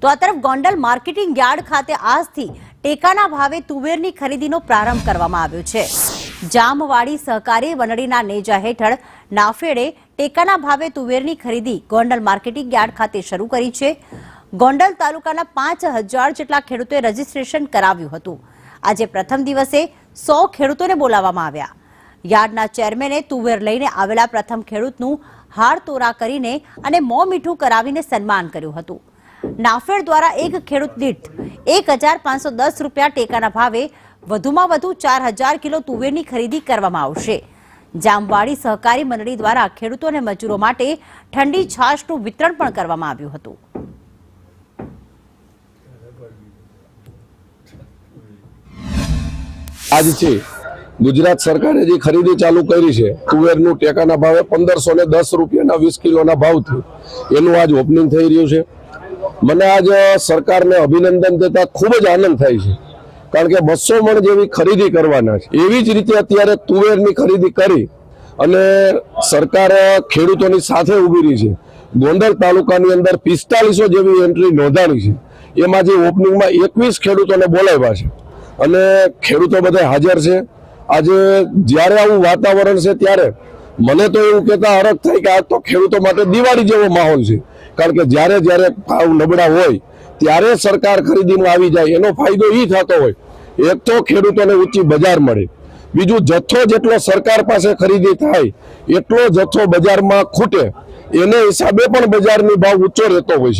તો આ તરફ ગોંડલ માર્કેટિંગ યાર્ડ ખાતે આજથી ટેકાના ભાવે તુવેરની ખરીદીનો પ્રારંભ કરવામાં આવ્યો છે। જામવાડી સહકારી મંડળીના નેજા હેઠળ નાફેડે ટેકાના ભાવે તુવેરની ખરીદી ગોંડલ માર્કેટિંગ યાર્ડ ખાતે શરૂ કરી છે। ગોંડલ તાલુકાના 5000 જેટલા ખેડૂતોએ રજીસ્ટ્રેશન કરાવ્યું હતું। આજે પ્રથમ દિવસે 100 ખેડૂતોને બોલાવવામાં આવ્યા। યાર્ડના ચેરમેને તુવેર લઈને આવેલા પ્રથમ ખેડૂતનું હાર તોરા કરીને અને મોં મીઠું કરાવીને સન્માન કર્યું હતું। નાફેડ દ્વારા એક ખેડૂત દીઠ 1510 રૂપિયા ટેકાના ભાવે વધુમાં વધુ 4000 કિલો તુવેરની ખરીદી કરવામાં આવશે। જામવાડી સહકારી મંડળી દ્વારા ખેડૂતો અને મજૂરો માટે ઠંડી છાશનું વિતરણ પણ કરવામાં આવ્યું હતું। આજથી ગુજરાત સરકારે જે ખરીદી ચાલુ કરી છે તુવેરનું ટેકાના ભાવે 1510 રૂપિયાના 20 કિલોના ભાવથી એનું આજ ઓપનિંગ થઈ રહ્યું છે। મને આજ સરકારને અભિનંદન દેતા ખૂબ જ આનંદ થાય છે, કારણ કે 200 મણ જેવી ખરીદી કરવાના છે। એવી જ રીતે અત્યારે તુવેરની ખરીદી કરી અને સરકાર ખેડૂતોની સાથે ઊભી રહી છે। ગોંડલ તાલુકાની અંદર 4500 જેવી એન્ટ્રી નોંધાણી છે, એમાં જે ઓપનિંગમાં 21 ખેડૂતોને બોલાવ્યા છે અને ખેડૂતો બધા હાજર છે। આજે જ્યારે આવું વાતાવરણ છે ત્યારે મને તો એવું કહેતા હરખ થાય કે આ તો ખેડૂતો માટે દિવાળી જેવો માહોલ છે, કારણ કે જ્યારે જ્યારે ભાવ નબળા હોય ત્યારે સરકાર ખરીદીમાં આવી જાય, એનો ફાયદો એ થતો હોય। એક તો ખેડૂતોને ઊંચી બજાર મળે, બીજું જથ્થો જેટલો સરકાર પાસે ખરીદી થાય એટલો જથ્થો બજારમાં ખૂટે, એને હિસાબે પણ બજારની ભાવ ઊંચો રહેતો હોય છે।